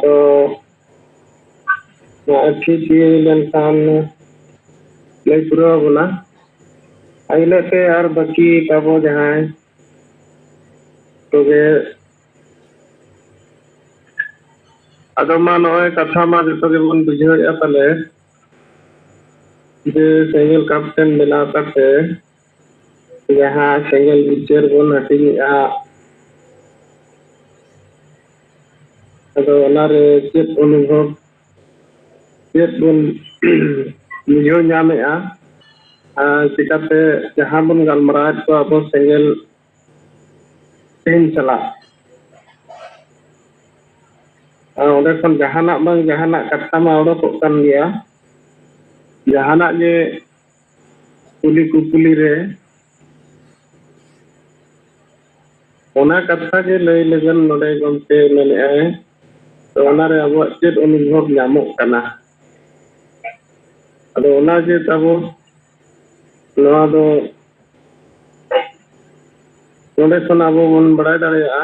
ᱟᱫᱚ ᱴᱷᱤᱠ ᱞᱮᱱᱠᱷᱟᱱ ᱞᱟᱹᱭ ᱯᱩᱨᱟᱹᱣ ᱟᱵᱚᱱᱟ ᱤᱱᱟᱹᱜ ᱛᱮ ᱟᱨ ᱵᱟᱹᱠᱤ ᱛᱟᱵᱚ ᱡᱟᱦᱟᱸᱭ ᱛᱚᱵᱮ ᱟᱫᱚ ᱢᱟ ᱱᱚᱜᱼᱚᱭ ᱠᱟᱛᱷᱟ ᱢᱟ ᱡᱚᱛᱚ ᱜᱮᱵᱚᱱ ᱵᱩᱡᱷᱟᱹᱣᱮᱫᱼᱟ ᱛᱟᱦᱞᱮ जे सेंगल कैप्टन बना करते जहाँ सेंगल पिक्चर बन हटिंगा चेत अनुभव चेत बन बुझाव नामेगा चिकाते जहाँ बन गलमाराव को अब सेंगल चला ओंडे खन जहाना बंग जहाना कथा मा ओडोकोग कान गया जहाना जे कुली कुकुली रे ओना कथा जे लय लगन नोडे गमके मेने तो ओना रे अब चेत अनुभव नामोग काना अदो ओना जे ताबो नोआ दो नोडे खन अब बन बड़ाय दाड़ेया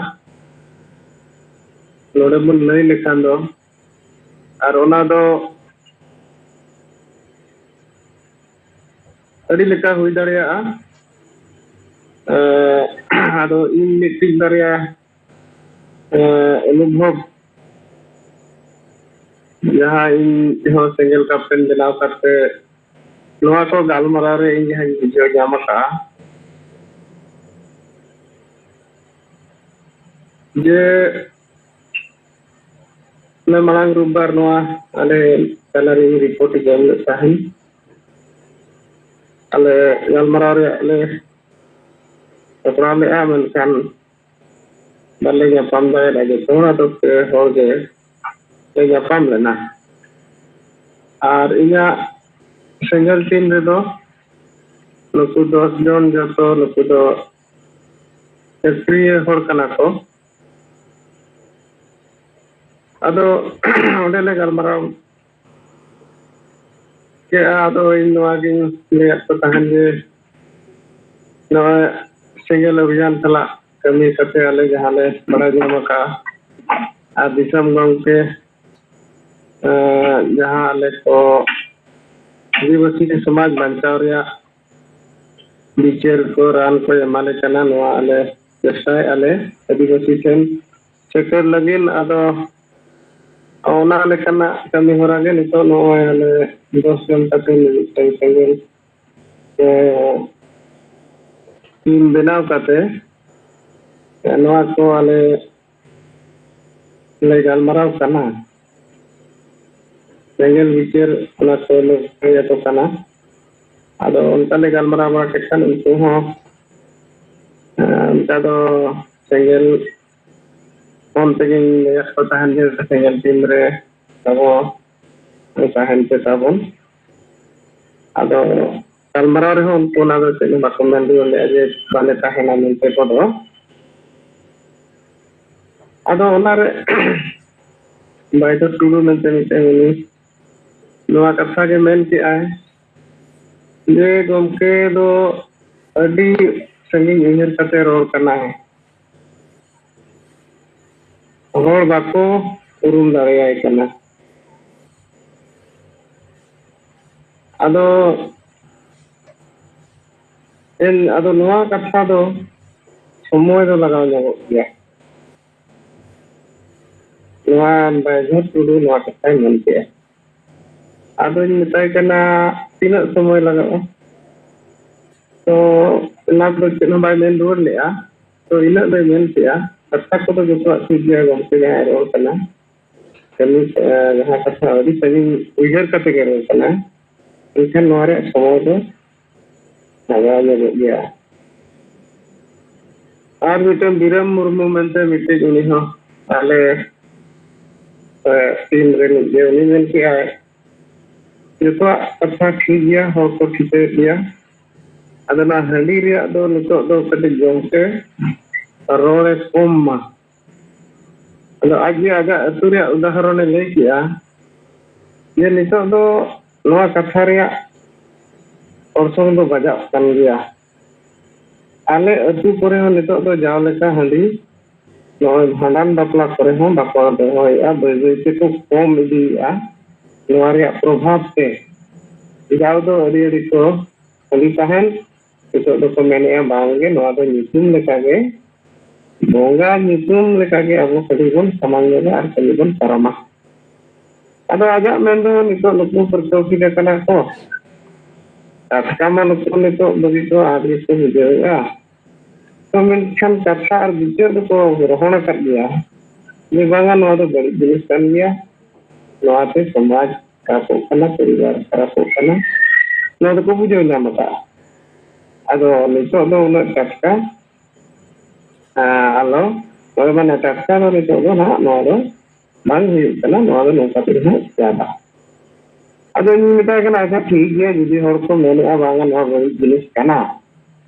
नोडे बन लय लेखान दो आर ओना दो अड़ी लेका हुई दाड़ेया आदो इन मिटिंग दाड़ेया अनुभव जहाँ इन हो सेंगल कैप्टन बनाव करते नोआ को गालमाराव रे इन जहाँ बुझाव नामका जे मैं मांग रुबार नोआ अले सैलरी रिपोर्ट जम ताही अले गालमाराव रे अले अपना ले मेनखान बाले ñapam दाड़े जे तोना तो हर गे ñapam लेना और इना सेंगल टीम रे दो नुकु 10 जन जतो नुकु दो सक्रिय हर कना को अदो ओंडे ले गालमाराव के आदो इन नोआ गिन ले तो तहन जे नोआ सेंगल अभियान चला कमी कते आले जहाँ ले बड़ा जमका आ दिसम गंके जहाँ आले को आदिवासी के समाज बचाव रे विचार को रान को एमाले कना नोआ आले चेष्टाय आले आदिवासी ठेन सेकर लगिन आदो ओना लेकना कमी होरा गे नितो नोय आले 10 जन तक मिलते सेंगल टीम बनाव काते नोआ को आले ले गालमाराव कना सेंगल विचार ओना को ले तो कना आदो उनका ले गालमाराव बा केखान उनको हो उनका दो सेंगल फोन तेगिन ले तो तहन जे सेंगल टीम रे तबो तहन पे ताबन आदो गालमाराव रे हो उनको ना दो तेगिन बाको मेन दियो ले जे बाले तहना मिलते को दो आदो ओना रे बाइदो टुडू मेनते मिटे उनी नोआ कथा के मेन के आए जे गमके दो अडी संगिन उयहर कते रोल कना है हर बाको उरुम दाड़ेयाय कना आदो नोआ कथा दो समय दो लगाव जागो गया नोआ बाइदो टुडू नोआ कथा मेन के आदो मिताय कना तीना समय लगाव तो ना दो चेनो बाय मेन रोड लेआ तो इना दो मेन केआ कथा को तो जो ठीक गया गमके जहाँ रोल कना कमी जहाँ कथा अभी सभी उयहर कते के रोल कना इनखान नोआ रे समय दो लगाव जागो गया और मिटन बिरम मुर्मू मेनते मिटे उनी हो आले टीम रे जे उनी मेन के आए जो कथा ठीक गया हो को ठीक गया अदना हंडी रे दो नितो दो कटे गमके रोड़े कम मा अदो आज आगा अतु रे उदाहरण ले किया ये नितो दो नोआ कथा रे orsong दो बजाव कान गया आले अतु करे हो नितो दो जाव लेका हंडी ᱱᱚᱜᱼᱚᱭ ᱵᱷᱟᱸᱰᱟᱱ ᱵᱟᱯᱞᱟ ᱠᱚᱨᱮ ᱦᱚᱸ ᱵᱟᱠᱚ ᱫᱚᱦᱚᱭᱮᱫᱼᱟ, ᱵᱟᱹᱭ ᱵᱟᱹᱭ ᱛᱮᱠᱚ ᱠᱚᱢ ᱤᱫᱤᱭᱮᱫᱼᱟ ᱱᱚᱣᱟ ᱨᱮᱭᱟᱜ ᱯᱨᱚᱵᱷᱟᱵᱽ ᱛᱮ᱾ ᱡᱟᱣ ᱫᱚ ᱟᱹᱰᱤ ᱠᱚ ᱠᱷᱟᱹᱞᱤ ᱛᱟᱦᱮᱱ, ᱱᱤᱛᱚᱜ ᱫᱚᱠᱚ ᱢᱮᱱᱮᱫᱼᱟ ᱵᱟᱝᱜᱮ ᱱᱚᱣᱟ ᱫᱚ ᱧᱩᱛᱩᱢ ᱞᱮᱠᱟᱜᱮ, ᱵᱚᱸᱜᱟ ᱧᱩᱛᱩᱢ ᱞᱮᱠᱟᱜᱮ ᱟᱵᱚ ᱠᱷᱟᱹᱞᱤ ᱵᱚᱱ ᱥᱟᱢᱟᱝ ᱧᱚᱜᱟ ᱟᱨ ᱠᱷᱟᱹᱞᱤ ᱵᱚᱱ ᱯᱟᱨᱚᱢᱟ᱾ ᱟᱫᱚ ᱟᱡᱟᱜ ᱢᱮᱱᱫᱚ ᱱᱤᱛᱚᱜ ᱱᱩᱠᱩ ᱯᱟᱹᱨᱠᱟᱹᱣ ᱠᱮᱫ ᱠᱟᱱᱟ ᱠᱚ, ᱴᱟᱴᱠᱟ ᱢᱟ ᱱᱩᱠᱩ ᱱᱤᱛᱚᱜ ᱵᱟᱹᱜᱤ ᱠᱚ ᱟᱹᱰᱤ ᱜᱮᱠᱚ ᱵᱩᱡᱷᱟᱹᱣᱮᱫᱼᱟ᱾ ᱛᱚ ᱢᱮᱱᱠᱷᱟᱱ ᱠᱟᱛᱷᱟ ᱟᱨ ᱵᱤᱪᱟᱹᱨ ᱫᱚᱠᱚ ᱨᱚᱦᱚᱲ ᱟᱠᱟᱫ ᱜᱮᱭᱟ ᱡᱮ ᱵᱟᱝᱟ ᱱᱚᱣᱟ ᱫᱚ ᱵᱟᱹᱲᱤᱡ ᱡᱤᱱᱤᱥ ᱠᱟᱱ ᱜᱮᱭᱟ, ᱱᱚᱣᱟᱛᱮ ᱥᱚᱢᱟᱡᱽ ᱠᱷᱟᱨᱟᱯᱚᱜ ᱠᱟᱱᱟ, ᱯᱚᱨᱤᱵᱟᱨ ᱠᱷᱟᱨᱟᱯᱚᱜ ᱠᱟᱱᱟ, ᱱᱚᱣᱟ ᱫᱚᱠᱚ ᱵᱩᱡᱷᱟᱹᱣ ᱧᱟᱢ ᱟᱠᱟᱫᱼᱟ᱾ ᱟᱫᱚ ᱱᱤᱛᱚᱜ ᱫᱚ ᱩᱱᱟᱹᱜ ᱴᱟᱴᱠᱟ ᱟᱞᱚ ᱢᱟᱱᱮ ᱴᱟᱴᱠᱟ ᱫᱚ ᱱᱤᱛᱚᱜ ᱫᱚ ᱱᱟᱦᱟᱜ ᱱᱚᱣᱟ ᱫᱚ ᱵᱟᱝ ᱦᱩᱭᱩᱜ ᱠᱟᱱᱟ, ᱱᱚᱣᱟ ᱫᱚ ᱱᱚᱝᱠᱟ ᱛᱮᱜᱮ ᱦᱟᱸᱜ ᱪᱟᱵᱟ᱾ ᱟᱫᱚ ᱤᱧ ᱢᱮᱛᱟᱭ ᱠᱟᱱᱟ ᱟᱪᱪᱷᱟ ᱴᱷᱤᱠ ᱜᱮᱭᱟ, ᱡᱩᱫᱤ ᱦᱚᱲ ᱠᱚ ᱢᱮᱱᱮᱫᱼᱟ ᱵᱟᱝᱟ ᱱᱚᱣᱟ ᱵᱟᱹᱲᱤᱡ ᱡᱤᱱᱤᱥ ᱠᱟᱱᱟ,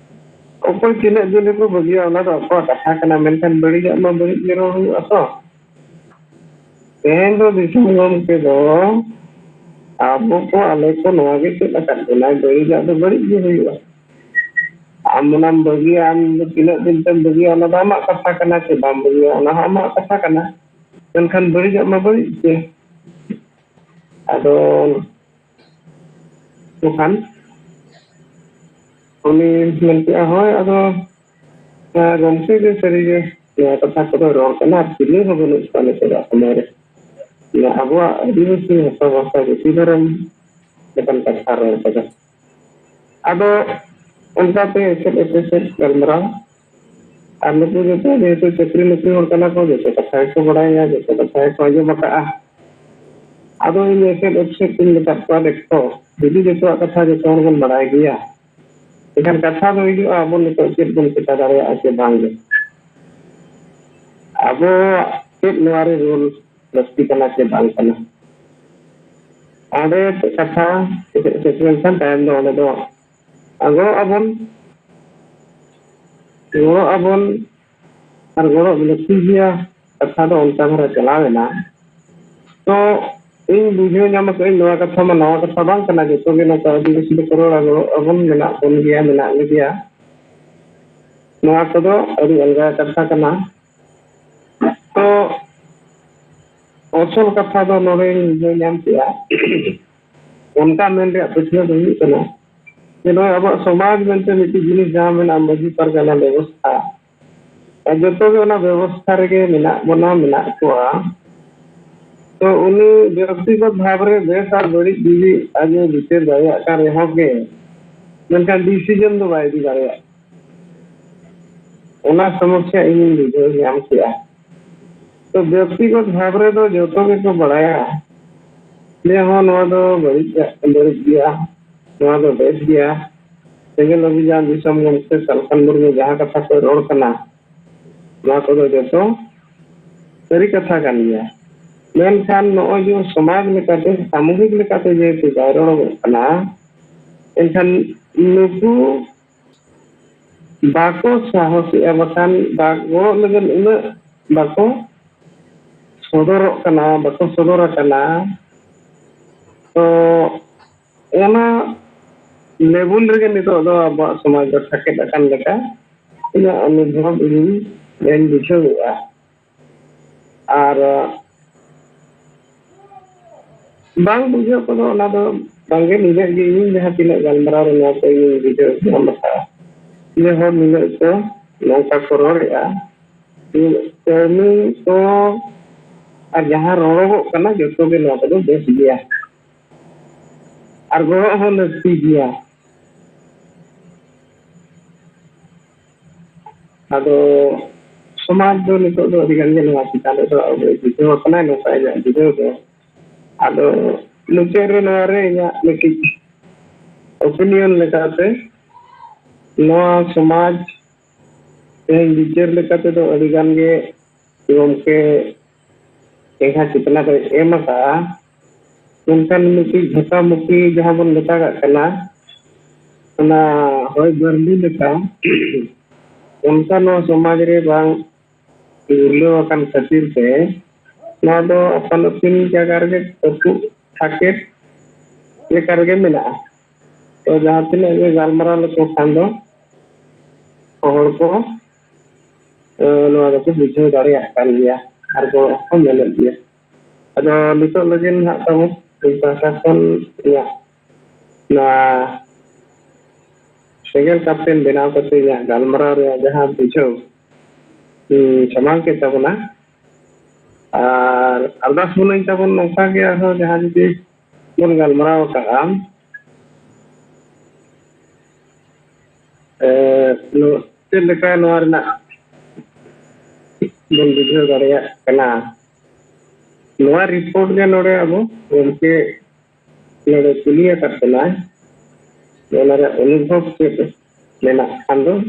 ᱚᱠᱚᱭ ᱛᱤᱱᱟᱹᱜ ᱫᱤᱱ ᱨᱮᱠᱚ ᱵᱟᱹᱜᱤᱭᱟ ᱚᱱᱟ ᱫᱚ ᱟᱠᱚᱣᱟᱜ ᱠᱟᱛᱷᱟ ᱠᱟᱱᱟ, ᱢᱮᱱᱠᱷᱟᱱ ᱵᱟᱹᱲᱤᱡᱟᱜ ᱢᱟ ᱵᱟᱹᱲᱤᱡ ᱜᱮ ᱨᱚᱲ ᱦᱩᱭᱩᱜᱼᱟ ᱛᱚ᱾ ᱛᱮᱦᱮᱧ ᱫᱚ ᱫᱤᱥᱚᱢ ᱜᱚᱢᱠᱮ ᱫᱚ ᱟᱵᱚ ᱠᱚ ᱟᱞᱮ ᱠᱚ ᱱᱚᱣᱟ ᱜᱮ ᱪᱮᱫ ᱟᱠᱟᱫ ᱵᱚᱱᱟᱭ, ᱵᱟᱹᱲᱤᱡᱟᱜ ᱫᱚ ᱵᱟᱹᱲᱤᱡ ᱜᱮ ᱦᱩᱭᱩᱜᱼᱟ᱾ ᱟᱢ ᱚᱱᱟᱢ ᱵᱟᱹᱜᱤᱭᱟ, ᱟᱢ ᱫᱚ ᱛᱤᱱᱟᱹᱜ ᱫᱤᱱ ᱛᱮᱢ ᱵᱟᱹᱜᱤᱭᱟ ᱚᱱᱟ ᱫᱚ ᱟᱢᱟᱜ ᱠᱟᱛᱷᱟ ᱠᱟᱱᱟ, ᱥᱮ ᱵᱟᱢ ᱵᱟᱹᱜᱤᱭᱟ ᱚᱱᱟ ᱦᱚᱸ ᱟᱢᱟᱜ ᱠᱟᱛᱷᱟ ᱠᱟᱱᱟ, ᱢᱮᱱᱠᱷᱟᱱ ᱵᱟᱹᱲᱤᱡᱟᱜ ᱢᱟ ᱵᱟᱹᱲᱤᱡ ᱜᱮ᱾ ᱟᱫᱚ ᱵᱟᱠᱷᱟᱱ ᱩᱱᱤ ᱢᱮᱱ ᱠᱮᱜᱼᱟ ᱦᱳᱭ ᱟᱫᱚ ᱜᱚᱢᱠᱮ ᱜᱮ ᱥᱟᱹᱨᱤᱜᱮ ᱱᱚᱣᱟ ᱠᱟᱛᱷᱟ ᱠᱚᱫᱚ ᱨᱚᱲ ᱠᱟᱱᱟ, ᱟᱨ ᱪᱤᱞᱤ ᱦᱚᱸ ᱵᱟᱹᱱᱩᱜ ᱠᱚᱣᱟ ᱱᱤᱛᱚᱜᱟᱜ ᱥᱚᱢᱚᱭ ᱨᱮ ᱟᱵᱚᱣᱟᱜ ᱟᱹᱫᱤᱵᱟᱹᱥᱤ ᱦᱟᱥᱟ ᱵᱷᱟᱥᱟ ᱡᱟᱹᱛᱤ ᱫᱷᱚᱨᱚᱢ ᱞᱮᱠᱟᱱ ᱠᱟᱛᱷᱟ ᱨᱚᱲ ᱠᱟᱫᱟ᱾ ᱟᱫᱚ ᱚᱱᱠᱟᱛᱮ ᱮᱥᱮᱫ ᱜᱟᱞᱢᱟᱨᱟᱣ, ᱟᱨ ᱱᱩᱠᱩ ᱡᱚᱛᱚ ᱡᱮᱦᱮᱛᱩ ᱪᱟᱹᱠᱨᱤ ᱱᱩᱠᱨᱤ ᱦᱚᱲ ᱠᱟᱱᱟ ᱠᱚ, ᱡᱚᱛᱚ ᱠᱟᱛᱷᱟ ᱜᱮᱠᱚ ᱵᱟᱲᱟᱭᱟ, ᱡᱚᱛᱚ ᱠᱟᱛᱷᱟ ᱜᱮᱠᱚ ᱟᱸᱡᱚᱢ ᱟᱠᱟᱜᱼᱟ᱾ ᱟᱫᱚ ᱤᱧ ᱮᱥᱮᱫ ᱤᱧ ᱢᱮᱛᱟᱫ ᱠᱚᱣᱟ ᱫᱮᱠᱷᱚ ᱡᱩᱫᱤ ᱡᱚᱛᱚᱣᱟᱜ ᱠᱟᱛᱷᱟ ᱡᱚᱛᱚ ᱦᱚᱲ ᱵᱚᱱ ᱵᱟᱲᱟᱭ ᱜᱮᱭᱟ, ᱮᱱᱠᱷᱟᱱ ᱠᱟᱛᱷᱟ ᱫᱚ ᱦᱤᱡᱩᱜᱼᱟ ᱟᱵᱚ ᱱᱤᱛᱚᱜ ᱪᱮᱫ ᱵᱚᱱ ᱪᱮᱠᱟ ᱫᱟᱲᱮᱭᱟᱜᱼᱟ ᱥᱮ ᱵᱟᱝᱜᱮ, ᱟᱵᱚ ᱪᱮᱫ ᱱᱚᱣᱟᱨᱮ ᱨᱩᱞ ᱞᱟᱹᱠᱛᱤ ᱠᱟᱱᱟ ᱥᱮ ᱵᱟᱝ ᱠᱟᱱᱟ᱾ ᱚᱸᱰᱮ ᱠᱟᱛᱷᱟ ᱥᱮᱴᱮᱨ ᱞᱮᱱᱠᱷᱟᱱ ᱛᱟᱭᱚᱢ ᱫᱚ ᱚᱸᱰᱮ ᱫᱚ ᱜᱚᱲᱚᱜ ᱟᱵᱚᱱ ᱟᱨ ᱜᱚᱲᱚ ᱞᱟᱹᱠᱛᱤ ᱜᱮᱭᱟ, ᱠᱟᱛᱷᱟ ᱫᱚ ᱚᱱᱠᱟ ᱫᱷᱟᱨᱟ ᱪᱟᱞᱟᱣᱮᱱᱟ᱾ ᱛᱚ ᱤᱧ ᱵᱩᱡᱷᱟᱹᱣ ᱧᱟᱢ ᱟᱠᱟᱫᱟᱹᱧ ᱱᱚᱣᱟ ᱠᱟᱛᱷᱟ ᱢᱟ ᱱᱟᱣᱟ ᱠᱟᱛᱷᱟ ᱵᱟᱝ ᱠᱟᱱᱟ, ᱡᱚᱛᱚ ᱜᱮ ᱱᱚᱝᱠᱟ ᱟᱹᱫᱤᱵᱟᱹᱥᱤ ᱫᱚᱠᱚ ᱨᱚᱲᱟ, ᱜᱚᱲᱚᱜ ᱟᱵᱚᱱ, ᱢᱮᱱᱟᱜ ᱵᱚᱱ ᱜᱮᱭᱟ, ᱢᱮᱱᱟᱜ ᱞᱮᱜᱮᱭᱟ, ᱱᱚᱣᱟ ᱠᱚᱫᱚ ᱟᱹᱰᱤ ᱟᱞᱜᱟ ᱠᱟᱛᱷᱟ ᱠᱟᱱᱟ᱾ ᱛᱚ ᱚᱥᱚᱞ ᱠᱟᱛᱷᱟ ᱫᱚ ᱱᱚᱰᱮᱧ ᱵᱩᱡᱷᱟᱹᱣ ᱧᱟᱢ ᱠᱮᱜᱼᱟ, ᱚᱱᱠᱟ ᱢᱮᱱ ᱨᱮᱭᱟᱜ ᱯᱟᱹᱛᱭᱟᱹᱣ ᱫᱚ ᱦᱩᱭᱩᱜ ᱠᱟᱱᱟ ᱡᱮ ᱱᱚᱜᱼᱚᱭ ᱟᱵᱚᱣᱟᱜ ᱥᱚᱢᱟᱡᱽ ᱢᱮᱱᱛᱮ ᱢᱤᱫᱴᱤᱡ ᱡᱤᱱᱤᱥ ᱡᱟᱦᱟᱸ ᱢᱮᱱᱟᱜᱼᱟ ᱢᱟᱺᱡᱷᱤ ᱯᱟᱨᱜᱟᱱᱟ ᱵᱮᱵᱚᱥᱛᱷᱟ, ᱡᱚᱛᱚ ᱜᱮ ᱚᱱᱟ ᱵᱮᱵᱚᱥᱛᱷᱟ ᱨᱮᱜᱮ ᱢᱮᱱᱟᱜ ᱵᱚᱱᱟ, ᱢᱮᱱᱟᱜ ᱠᱚᱣᱟ᱾ ᱛᱚ ᱩᱱᱤ ᱵᱮᱠᱛᱤᱜᱚᱛ ᱵᱷᱟᱵᱽ ᱨᱮ ᱵᱮᱥ ᱟᱨ ᱵᱟᱹᱲᱤᱡ ᱡᱩᱫᱤ ᱟᱡ ᱮ ᱵᱤᱪᱟᱹᱨ ᱫᱟᱲᱮᱭᱟᱜ ᱠᱟᱱ ᱨᱮᱦᱚᱸ ᱜᱮ, ᱢᱮᱱᱠᱷᱟᱱ ᱰᱤᱥᱤᱡᱮᱱ ᱫᱚ ᱵᱟᱭ ᱤᱫᱤ ᱫᱟᱲᱮᱭᱟᱜ, ᱚᱱᱟ ᱥᱚᱢᱚᱥᱥᱟ ᱤᱧᱤᱧ ᱵᱩᱡᱷᱟᱹᱣ ᱧᱟᱢ ᱠᱮᱜᱼᱟ᱾ ᱛᱚ ᱵᱮᱠᱛᱤᱜᱚᱛ ᱵᱷᱟᱵᱽ ᱨᱮᱫᱚ ᱡᱚᱛᱚ ᱜᱮᱠᱚ ᱵᱟᱲᱟᱭᱟ ᱡᱮ ᱦᱚᱸ ᱱᱚᱣᱟ ᱫᱚ ᱵᱟᱹᱲᱤᱡ ᱜᱮᱭᱟ, ᱱᱚᱣᱟ ᱫᱚ ᱵᱮᱥ ᱜᱮᱭᱟ᱾ ᱥᱮᱸᱜᱮᱞ ᱚᱵᱷᱤᱡᱟᱱ ᱫᱤᱥᱚᱢ ᱜᱚᱢᱠᱮ ᱥᱟᱞᱠᱷᱟᱱ ᱢᱩᱨᱢᱩ ᱡᱟᱦᱟᱸ ᱠᱟᱛᱷᱟ ᱠᱚ ᱨᱚᱲ ᱠᱟᱱᱟ, ᱱᱚᱣᱟ ᱠᱚᱫᱚ ᱡᱚᱛᱚ ᱥᱟᱹᱨᱤ ᱠᱟᱛᱷᱟ ᱠᱟᱱ ᱜᱮᱭᱟ᱾ ᱢᱮᱱᱠᱷᱟन ᱱᱚᱜᱼᱚᱭ ᱡᱮ ᱥᱚᱢᱟᱡᱽ ᱞᱮᱠᱟᱛᱮ, ᱥᱟᱢᱚᱦᱤᱠ ᱞᱮᱠᱟᱛᱮ ᱡᱮᱦᱮᱛᱩ ᱵᱟᱭ ᱨᱚᱲᱚᱜᱚᱜ ᱠᱟᱱᱟ, ᱮᱱᱠᱷᱟᱱ ᱱᱩᱠᱩ ᱵᱟᱠᱚ ᱥᱟᱦᱚᱥᱮᱜᱼᱟ, ᱵᱟᱠᱷᱟᱱ ᱜᱚᱲᱚᱜ ᱞᱟᱹᱜᱤᱫ ᱩᱱᱟᱹᱜ ᱵᱟᱠᱚ ᱥᱚᱫᱚᱨᱚᱜ ᱠᱟᱱᱟ, ᱵᱟᱠᱚ ᱥᱚᱫᱚᱨ ᱟᱠᱟᱱᱟ᱾ ᱛᱚ ᱚᱱᱟ ᱞᱮᱵᱩᱞ ᱨᱮᱜᱮ ᱱᱤᱛᱚᱜ ᱫᱚ ᱟᱵᱚᱣᱟᱜ ᱥᱚᱢᱟᱡᱽ ᱫᱚ ᱥᱟᱠᱮᱛ ᱟᱠᱟᱱ ᱞᱮᱠᱟ ᱤᱧᱟᱹᱜ ᱚᱱᱩᱵᱷᱚᱵ ᱤᱧ ᱵᱩᱡᱷᱟᱹᱣᱮᱫᱼᱟ᱾ ᱟᱨ ᱵᱟᱝ ᱵᱩᱡᱷᱟᱹᱣ ᱠᱚᱫᱚ ᱚᱱᱟ ᱫᱚ ᱵᱟᱝᱜᱮ, ᱱᱤᱱᱟᱹᱜ ᱜᱮ ᱤᱧ ᱡᱟᱦᱟᱸ ᱛᱤᱱᱟᱹᱜ ᱜᱟᱞᱢᱟᱨᱟᱣ ᱨᱮ ᱱᱚᱣᱟ ᱠᱚ ᱤᱧ ᱵᱩᱡᱷᱟᱹᱣ ᱧᱟᱢ ᱟᱠᱟᱫᱼᱟ, ᱤᱱᱟᱹ ᱦᱚᱲ ᱱᱤᱱᱟᱹᱜ ᱠᱚ ᱱᱚᱝᱠᱟ ᱠᱚ ᱨᱚᱲᱮᱫᱼᱟ, ᱠᱟᱹᱢᱤ ᱠᱚ ᱟᱨ ᱡᱟᱦᱟᱸ ᱨᱚᱲᱚᱜᱚᱜ ᱠᱟᱱᱟ ᱡᱚᱛᱚ ᱜᱮ ᱱᱚᱣᱟ ᱠᱚᱫᱚ ᱵᱮᱥ ᱜᱮᱭᱟ, ᱟᱨ ᱜᱚᱲᱚᱜ ᱦᱚᱸ ᱞᱟᱹᱠᱛᱤ ᱜᱮᱭᱟ᱾ ᱟᱫᱚ ᱥᱚᱢᱟᱡᱽ ᱫᱚ ᱱᱤᱛᱚᱜ ᱫᱚ ᱟᱹᱰᱤ ᱜᱟᱱ ᱜᱮ ᱱᱚᱣᱟ ᱪᱮᱛᱟᱱ ᱨᱮᱫᱚ ᱵᱩᱡᱷᱟᱹᱣ ᱟᱠᱟᱱᱟ, ᱱᱚᱝᱠᱟ ᱤᱧᱟᱹᱜ ᱵᱩᱡᱷᱟᱹᱣ ᱫᱚ᱾ ᱟᱫᱚ ᱢᱩᱪᱟᱹᱫ ᱨᱮ ᱱᱚᱣᱟ ᱨᱮ ᱤᱧᱟᱹᱜ ᱢᱤᱫᱴᱤᱡ ᱚᱯᱤᱱᱤᱭᱚᱱ ᱞᱮᱠᱟᱛᱮ, ᱱᱚᱣᱟ ᱥᱚᱢᱟᱡᱽ ᱛᱮᱦᱮᱧ ᱵᱤᱪᱟᱹᱨ ᱞᱮᱠᱟ ᱛᱮᱫᱚ ᱟᱹᱰᱤ ᱜᱟᱱ ᱜᱮ ᱜᱚᱢᱠᱮ ᱪᱮᱸᱜᱷᱟ ᱪᱮᱛᱱᱟ ᱫᱚᱭ ᱮᱢ ᱟᱠᱟᱜᱼᱟ, ᱢᱮᱱᱠᱷᱟᱱ ᱢᱤᱫᱴᱤᱡ ᱡᱷᱚᱠᱟᱢᱩᱠᱷᱤ ᱡᱟᱦᱟᱸ ᱵᱚᱱ ᱢᱮᱛᱟᱜᱟᱜ ᱠᱟᱱᱟ, ᱚᱱᱟ ᱦᱚᱭ ᱵᱟᱹᱨᱰᱩ ᱞᱮᱠᱟ ᱚᱱᱠᱟ ᱱᱚᱣᱟ ᱥᱚᱢᱟᱡᱽ ᱨᱮ ᱵᱟᱝ ᱩᱨᱞᱟᱹᱣ ᱟᱠᱟᱱ ᱠᱷᱟᱹᱛᱤᱨ ᱛᱮ ᱱᱚᱣᱟ ᱫᱚ ᱟᱯᱟᱱ ᱟᱹᱯᱤᱱ ᱡᱟᱭᱜᱟ ᱨᱮᱜᱮ ᱛᱟᱹᱯᱩᱜ ᱦᱟᱠᱮᱛ ᱞᱮᱠᱟ ᱨᱮᱜᱮ ᱢᱮᱱᱟᱜᱼᱟ᱾ ᱛᱚ ᱡᱟᱦᱟᱸ ᱛᱤᱱᱟᱹᱜ ᱜᱮ ᱜᱟᱞᱢᱟᱨᱟᱣ ᱞᱮᱠᱚ ᱠᱷᱟᱱ ᱫᱚ ᱦᱚᱲ ᱠᱚ ᱱᱚᱣᱟ ᱫᱚᱠᱚ ᱵᱩᱡᱷᱟᱹᱣ ᱫᱟᱲᱮᱭᱟᱜ ᱠᱟᱱ ᱜᱮᱭᱟ ᱟᱨ ᱠᱚ ᱢᱮᱱᱮᱫ ᱜᱮᱭᱟ ᱟᱫᱚ ᱱᱤᱛᱚᱜ ᱞᱟᱹᱜᱤᱫ ᱦᱟᱸᱜ ᱛᱟᱵᱚᱱ ᱯᱟᱦᱴᱟ ᱠᱷᱚᱱ ᱤᱧᱟᱹᱜ ᱱᱚᱣᱟ ᱥᱮᱸᱜᱮᱞ ᱠᱟᱯᱴᱮᱱ ᱵᱮᱱᱟᱣ ᱠᱟᱛᱮ ᱤᱧᱟᱹᱜ ᱜᱟᱞᱢᱟᱨᱟᱣ ᱨᱮᱭᱟᱜ ᱡᱟᱦᱟᱸ ᱵᱩᱡᱷᱟᱹᱣ ᱥᱟᱢᱟᱝ ᱠᱮᱫ ᱛᱟᱵᱚᱱᱟ ᱟᱨ ᱟᱨᱫᱟᱥ ᱵᱚᱱᱟᱹᱧ ᱛᱟᱵᱚᱱ ᱱᱚᱝᱠᱟ ᱜᱮ ᱟᱨᱦᱚᱸ ᱡᱟᱦᱟᱸ ᱡᱩᱫᱤ ᱵᱚᱱ ᱜᱟᱞᱢᱟᱨᱟᱣ ᱠᱟᱜᱼᱟ ᱪᱮᱫ ᱞᱮᱠᱟ ᱱᱚᱣᱟ ᱨᱮᱱᱟᱜ bun video dari kena luar report nya nore abu untuk nore kuliah kat kena nore unubhob ke menak ando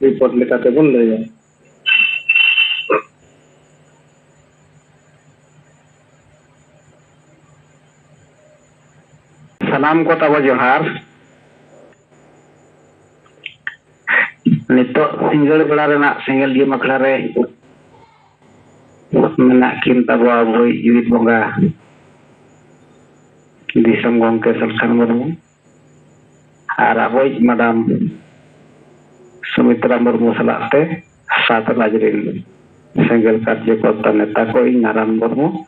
report lekate bun laya salam ko tabo johar nitok single bela renak single di maklare menak kinta bawa boy yuit bonga di samgong ke salkan murmu araboy madam Sumitra Murmu salate satu lajirin single karya kota neta koi naran murmu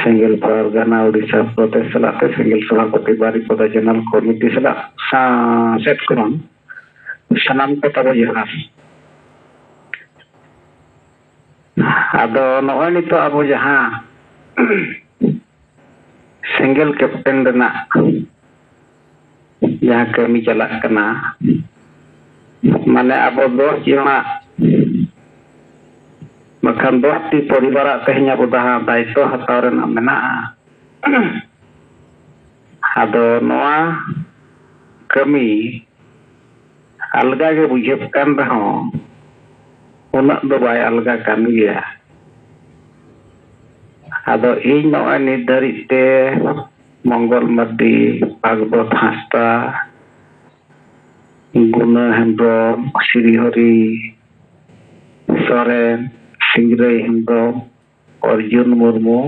single pergana Odisha protes salate single sabapati bari kota jenal komiti salat set kurang sanam kota bojohar ado noy nito abo jaha single captain dena jaha kami jalak kena mane abo dos jema makan dos ti poribara tehnya budaha daito hataw renak mena ado noa kami alga ge bujhepkan rehon unak do bay alga kan gea ado ᱤᱧ ᱱᱚᱜᱼᱚᱭ ᱱᱤᱛ ᱫᱷᱟᱹᱨᱤᱡ ᱛᱮ ᱢᱚᱝᱜᱚᱞ ᱢᱟᱨᱰᱤ ᱵᱷᱟᱜᱵᱚᱛ ᱦᱟᱸᱥᱫᱟ গুনা হেমব্রম শ্রীহরি সরেন Singrai Hembram Arjun Murmu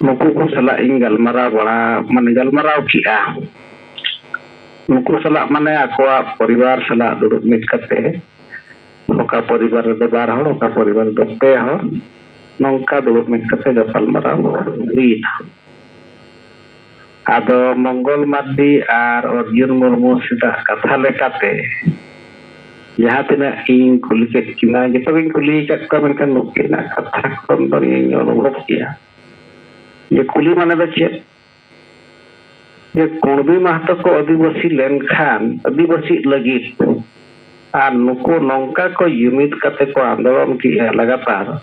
নুকু ko salah ing galmarau bala mane galmarau kia nuku salah mane akwa poribar salah duduk mit kate oka poribar de bar hor oka poribar de pe hor nongka duduk mit kate gapal marau ri ado Monggol Mardi ar Orjun Murmu sudah kata lekate jaha tina ing kuli ket kina jito ing kuli kat ka menkan mukina kata kon dari nyolong kia ye kuli mana bace ye kurbi mahto ko adibasi lenkhan adibasi lagi ar nuku nongka ko yumit kate ko andolon ki lagatar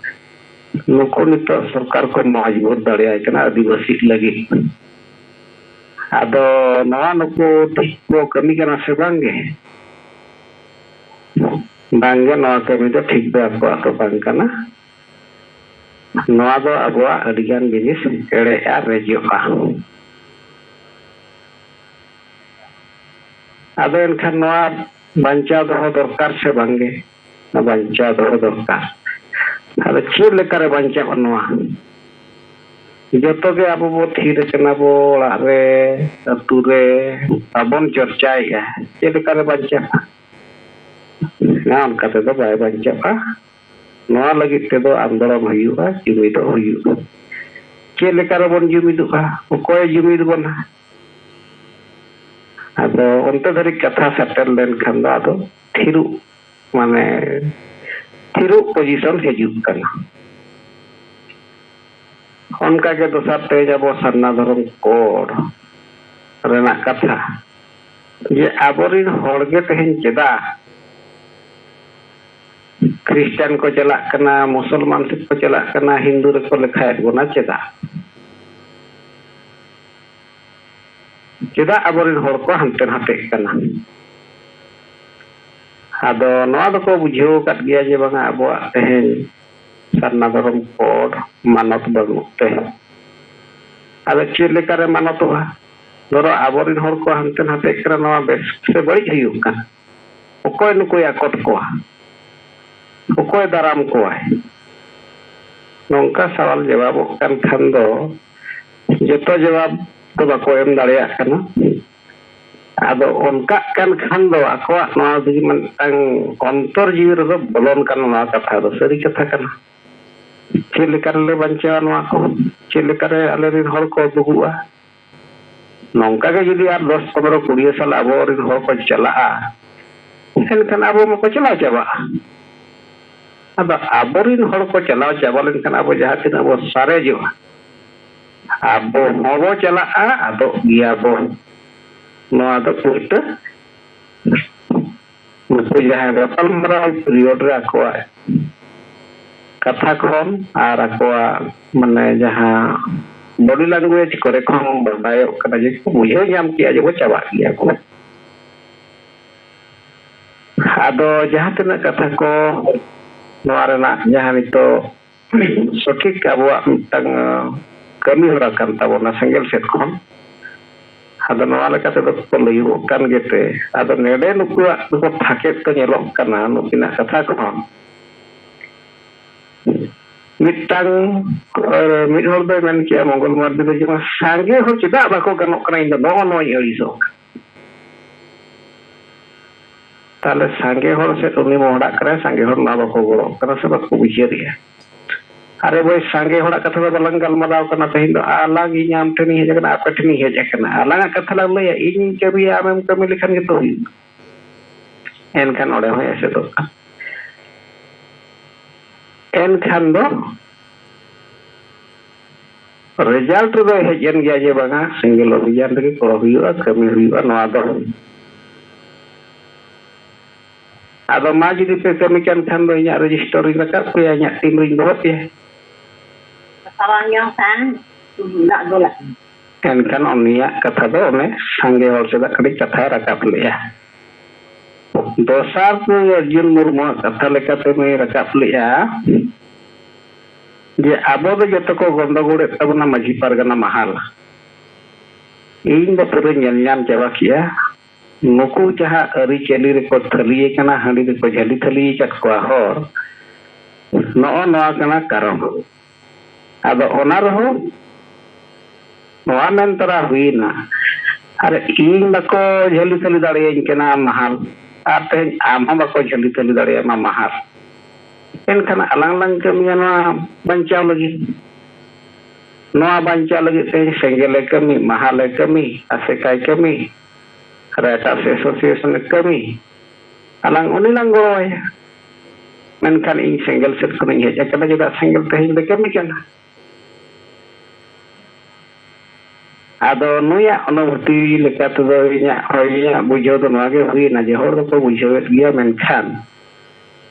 nuku nito sarkar ko majbur dariya kana adibasi lagi ado nawa nuku tikbo kami kana sebangge bangge nawa kami do tik do aku atau bang kana nawa do abuwa adigan jenis ere ya rejoka ado enkan nawa bancau doho dorkar sebangge na bancau doho dorkar ado cir lekare bancau nawa joto ge abo bo thir kana bo oᱲᱟᱜ re atu re abon chorchai ya ched kare bancca na onka te do bay bancca noa lagi te do andolon huyuga jumi do huyuga ched lekare bon jumi do okoy jumi do bon ado onte dhari katha setel len khan do ado thiru mane thiru position hejug kana onka ke dosar te jabo sarna dhorom kod renak katha je aborin hor ge tehen cheda Kristen ko chalak kana musulman ko chalak kana Hindu re ko lekhaet bona cheda aborin hor ko hanten hate kana ado noa do ko bujhau kat gya je banga abuak tehen sarna dhorom kod manot banut te ado chir lekare manotoha noro aborin hor ko hanten hate kara noa bes se bari huyuk kan okoy nuku yakot ko okoy daram ko nongka sawal jawab kan khan do joto jawab to bako em dareyak kana ado onka kan khan do akwa no di mentang kontor jiwi ro bolon kan no katha do sari katha kana chilekar le bancha no ko chilekare ale rin hor ko dugua nongka ge judi ar 10 15 20 sal abo rin hor ko chalaa enkan abo mako chalao chaba ado abo rin hor ko chalao chaba lenkan abo jahat tina abo sare jo abo hobo chalaa ado dia bo no ado puita nuku jahan gapal maral period re akwa katha kon ar akwa mane jahan body language kore kon bardayo kana je bujhe nyam kiya je chaba kiya ko ado jahan tina katha ko noa rena jahan itu sotik abuak mitang kami hora kan tabona single set kon ado noa lekate do ko layu kan gete ado nede nuku ko paket to nyelok kana nukina katha kon mitang mit hor do men kia mongol mardi do jema sange hor cida bako ganok kana indo no no yoriso tale sange hor se uni moda kare sange hor na bako goro kana se bako bujeri are boy sange hora katha do balang galmaraw kana tehin do alang inyam teni hej kana apa teni hej kana alang katha la lay ing kami amem kami likhan gitu en kan ode hoy ase to en kan do result do hejen gya je banga single obijan de ko huyu kami huyu no ado ado ma judi pe kami kan do nya register ring ka ko ya nya tim ring do ya Sarang yang san nak golak. Kan onia katha do me sange hor seda kadi katha rakap le ya dosar tu Arjun Murmu katha lekate me rakap le ya je abo do joto ko gondogol tabuna maji pargana mahal ing do pura nyel nyam jaba kiya nuku jaha ari cheli reko thali kana handi reko jali thali kat ko hor no kana karon ado ona roho noa mentara huina are ing bako jali thali dare kena mahal ate am bako jali thali dare ma mahal enkan alang lang kami na bancau lagi noa bancau lagi te senggele kami mahal kami asekai kami kereta association kami alang uni lang goroy menkan ing senggel set kuning hej kana juga senggel tehin de kami kana ado nuya onobuti lekate do nya hoya bujo do nage huina je hor ko bujo dia menkan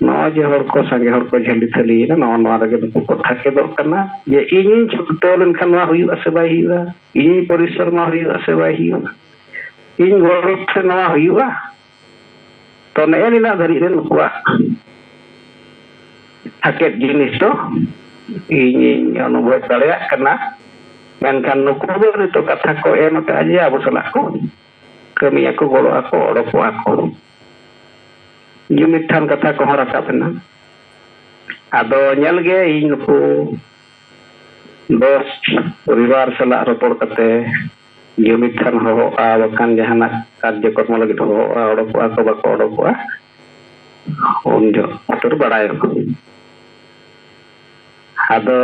no je hor ko sange hor ko jali thali na no no rage ko thake do kana je ini chutolun kan wa huyu asbai hiwa ini porisar ma huyu asbai hiwa ini gorot na huyu to ne ni na dari ren ko haket jenis to ini ono buat daya kena menkan nuku itu kata ko enak aja abu salahku kami aku golo aku oroko aku jumitan kata ko haraka pena ado nyalge ing nuku dos poribar salak report kate jumitan ho awakan jahana karya kormo lagi to oroko aku bako oroko onjo atur badai ado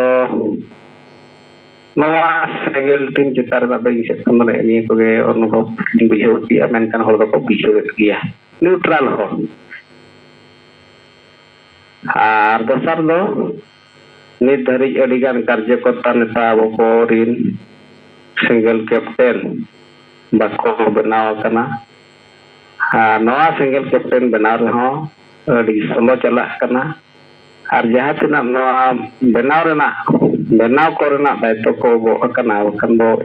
noa segel tim citar da bagi sekamane ni ko ge onubhav ning bujhau dia menkan hol ko bujhau dia neutral ho ar dosar do nit dari adigan karya kota neta boko rin single captain bako benaw kana noa single captain benar ho di solo chalak kana ar jahat na noa benaw rena benaw korena daito ko bo kana kan bo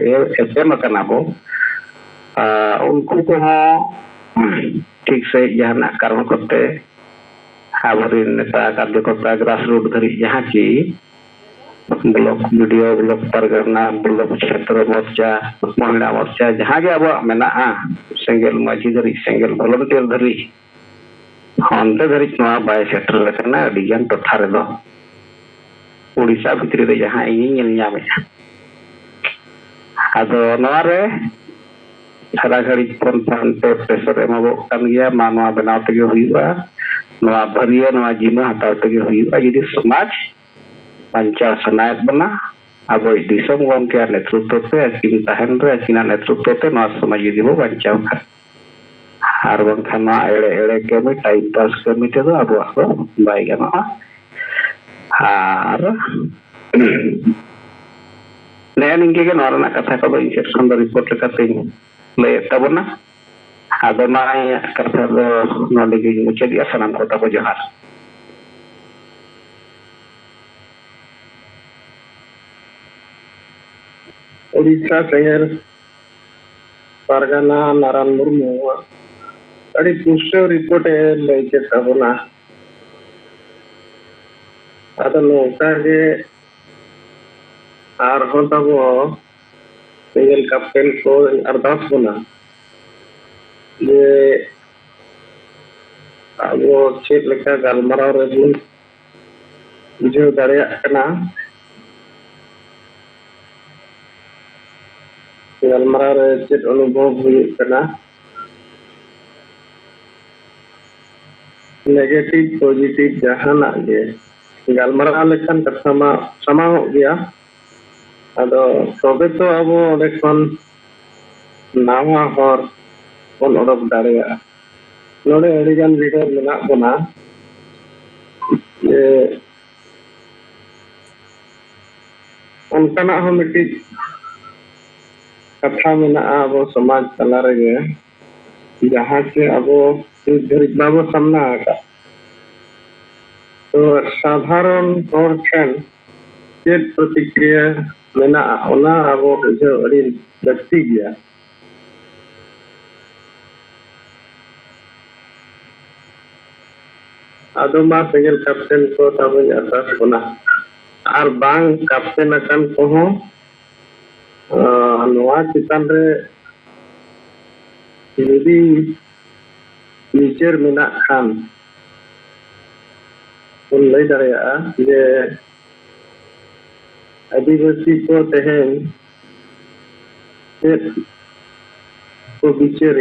FM kana bo unku ko ठीक से जहाँ कर्म करते हमारी नेता कार्यकर्ता grassroot धरी जहाँ की block video block Pargana block क्षेत्र मोर्चा महिला मोर्चा जहाँ के अब मेना सेंगल माझी धरी सेंगल वॉलंटियर धरी अंत धरी बाय सेटर लेकना डिजाइन टोठा रे दो उड़ीसा भितरी रे जहाँ इन ᱧᱮᱞ ᱧᱟᱢᱮ ᱟᱫᱚ ᱱᱚᱣᱟ ᱨᱮ সারা ঘড়ি ফোন ফোনতে প্রেসার এমাবো কান গিয়া মা নয়া বেনাw tege huyuga nwa bharia nwa jima hataw tege huyuga jadi samaj bancau sanayat bana abo disom gomke netrutto te akin tahan re akin netrutto te nwa samaj jadi bo bancau kan আর bangkhan nwa ele ele kami time pass kami te do abo ako bai ganoa আর nengke kan orang nak kata kalau injection dari report lekating le tabona ada naya kata do noligi mucedi asanam kota ko johar Odisha Senger Pargana Naran Murmu tadi push report leke tabona ada nongka ge R হতাবো single captain को अरदास बना যে আবো check লেখা গালমারাও রে বুঝাও দাঁড়িয়ে না গালমারাও রে চেক অনুভব হুᱭᱩᱜ ᱠᱟᱱᱟ नेगेटिव पॉजिटिव जहाना गे गालमाराव लेखान कथा मा समाओ गया ᱟᱫᱚ ᱛᱚᱵᱮ ᱛᱚ ᱟᱵᱚ ᱚᱸᱰᱮ ᱠᱷᱚᱱ ᱱᱟᱣᱟ ᱦᱚᱨ ᱵᱚᱱ ᱚᱰᱚᱠ ᱫᱟᱲᱮᱭᱟᱜᱼᱟ ᱱᱚᱰᱮ ᱟᱹᱰᱤᱜᱟᱱ ᱞᱤᱰᱟᱨ ᱢᱮᱱᱟᱜ ᱵᱚᱱᱟ ᱡᱮ ᱚᱱᱠᱟᱱᱟᱜ ᱦᱚᱸ ᱢᱤᱫᱴᱤᱡ ᱠᱟᱛᱷᱟ ᱢᱮᱱᱟᱜᱼᱟ ᱟᱵᱚ ᱥᱚᱢᱟᱡᱽ ᱛᱟᱞᱟ ᱨᱮᱜᱮ ᱡᱟᱦᱟᱸ ᱪᱮ ᱟᱵᱚ ᱱᱤᱛ ᱫᱷᱟᱹᱨᱤᱡ ᱵᱟᱵᱚ ᱥᱟᱢᱱᱟ ᱟᱠᱟᱫ ᱛᱚ ᱥᱟᱫᱷᱟᱨᱚᱱ ᱦᱚᱲ ᱴᱷᱮᱱ चेत प्रतिक्रिया मेना ओना आबो बुझाव अड़ी लगती गया आदमा सिंगल कैप्टन को तब अरदास बना और बांग कैप्टन अकन को हो नवा चितान रे यदि टीचर मेना खान उन लई दाड़ेया जे आदिवासी को तहन को बिचार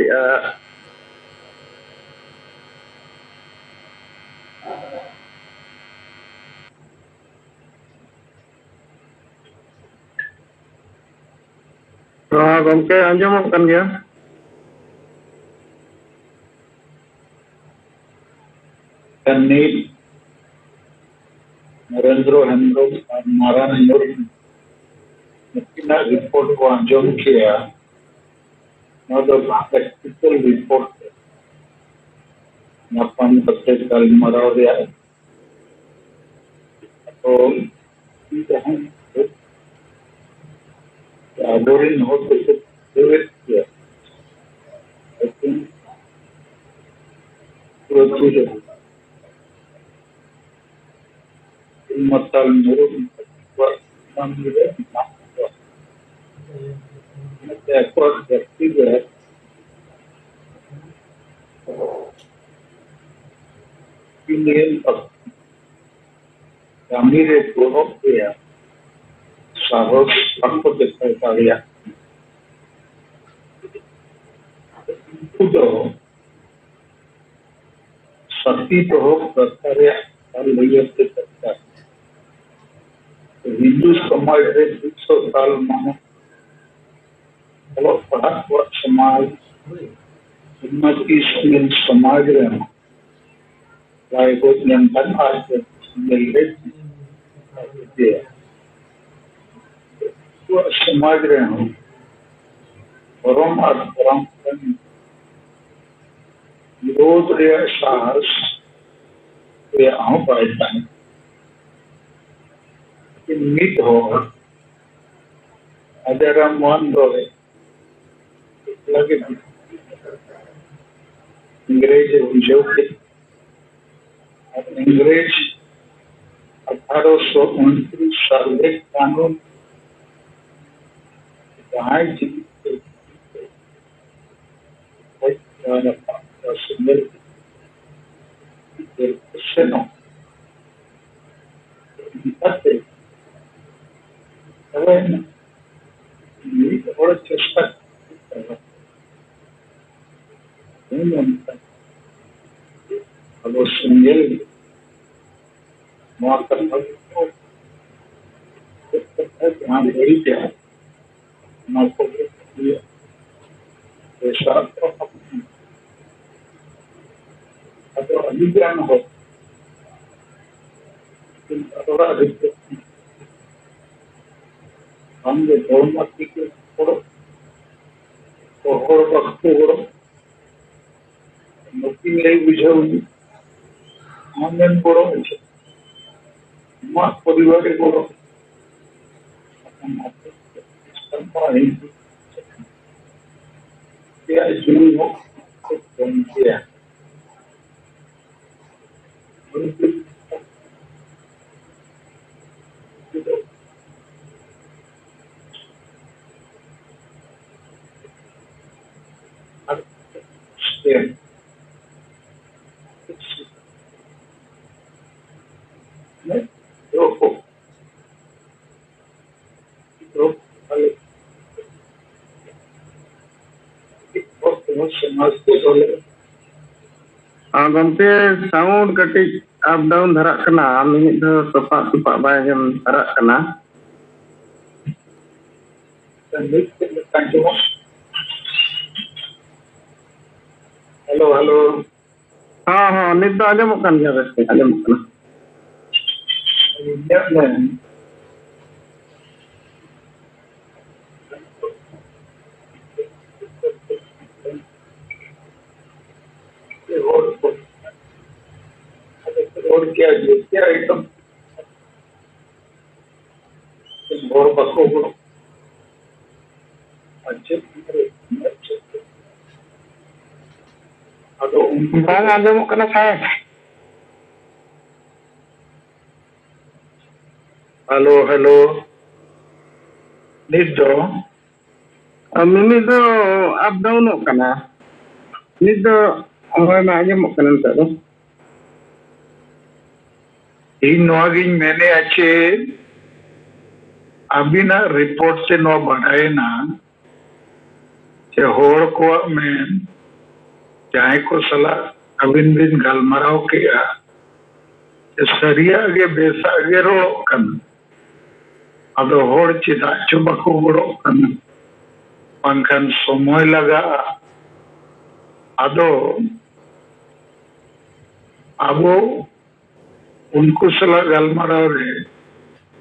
तो गमके अंजम kan gया Kanil नरेंद्र हेम्ब्रम और नारायण मुर्मू इतना रिपोर्ट को अंजाम किया प्रैक्टिकल रिपोर्ट अपन प्रत्येक काल मराव दिया तो बोरिंग हो तो किया मत्ताल मुरुम namire ekor व्यक्ति जो है इंडियन namire दोनों किया साहस आपको देखा गया तो शक्ति तो हो प्रकारे और लिए सकता हिंदू समाज रे 200 साल माने पढ़ा समाज उन्नति समाज रे लाइक को नियंत्रण आज मिलते तो समाज रे परम और परम विरोध रे साहस रे आओ पाइता है नीट हो अगर हम मान रहे लगे अंग्रेज जो के अंग्रेज 1829 साल में कानून और चेष्टा अब सिंगल नवा कथा को ध्यान बड़ी क्या आपको ऐसा अब अभिज्ञान हो थोड़ा हम जो बहुमती के थोड़ा वक्त नौकरी नहीं बुझाऊंगी ऑनलाइन करो मास परिवार करो क्या शुरू हो क्या गमके साउंड कटिज अप डाउन धरा कना मिनिट दो तोपा तोपा बाय जम धरा कना हेलो हेलो हाँ हाँ नित दो आजमोग कान गया बस आजमोग कना और क्या एकदम और बको अच्छे बांग आजमोग कना साहेब हेलो हेलो नित दो मिनिट दो अप डाउन कना नित दो होय मा आजमोग कना नता दो इन नोगिन मैंने अच्छे अभी ना रिपोर्ट से नो बढ़ाए ना che hor ko men jahay ko sala abin bin galmarao kiya sariya besa ro kan ado hor chida chuba ko boro kan pankan somoy laga ado abo unko sala galmarao re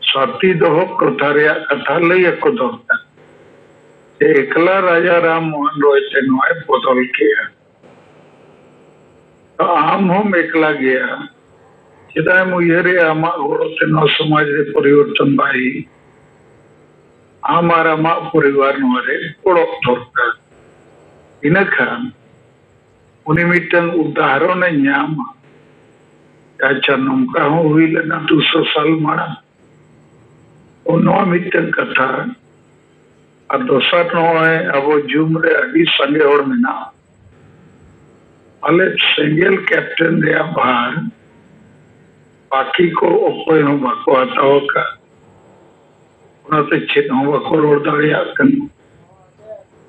sati doho kotharia katha lay ko dorta एकला राजा राम मोहन रॉय से नोए बदल किया तो आम हम एकला गया चिदाय मुयरे आमा होते नो समाज रे परिवर्तन भाई आमार आमा परिवार नोरे पड़ो थोरता इनखान उनी मिटन उदाहरण न्याम अच्छा नमका हो हुई लेना 200 साल मारा उनो मिटन कथा और दोसर नॉय अब जूम रे अभी संगे और मिना अले सिंगल कैप्टन रे भार बाकी को ओपन हो बाको आताओ का उनते चित हो बाको रोड दाड़िया कन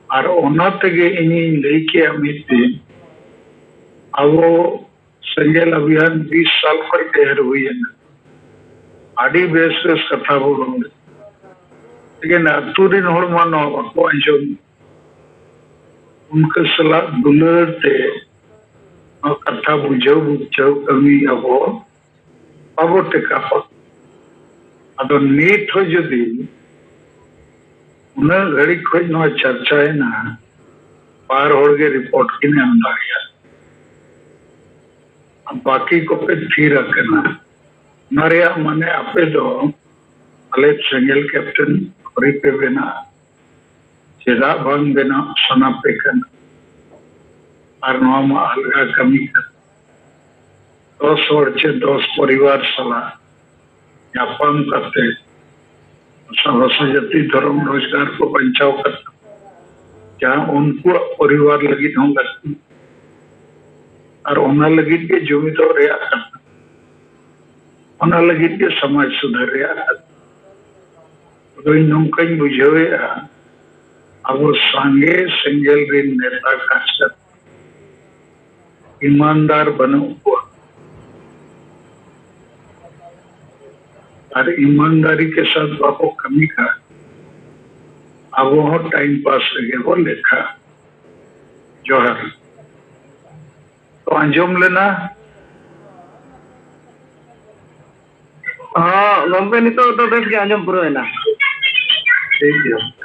और उनते के इन्हीं लेके अमिते अब सिंगल अभियान 20 साल पर देर हुई है ना आदि बेस कथा बोलोगे लेकिन अतुरिन होड़ मानो को अंजो उनके सलाह दुलर ते कथा बुझो कमी अब टेका पक अदो नीट हो जदी उन घड़ी खोज नो चर्चा है ना पार होड़ के रिपोर्ट की ने अंदारिया अब बाकी को पे फिर रखना नरिया मने आपे दो अलेप सिंगल कैप्टन पे बेना चेदा बंग बेना सना पे कन और नोमा अलगा कमी कर 10 वर्षे 10 परिवार सला यापन करते सर्वसजती धर्म रोजगार को बचाव करता जहाँ उनको परिवार लगी हों लगती और उन्हें लगी के जुमित हो रहा करता उन्हें लगी के समाज सुधर रहा करता तो इन नौकरी बुझे अब संगे सिंगल रिन नेता कास्ट ईमानदार बनू को और ईमानदारी के साथ बापो कमी का अब वो टाइम पास लगे वो लेखा जोहर तो अंजुम लेना हाँ गमके नितो तो बेस के आंजम पुरो है ना ठीक है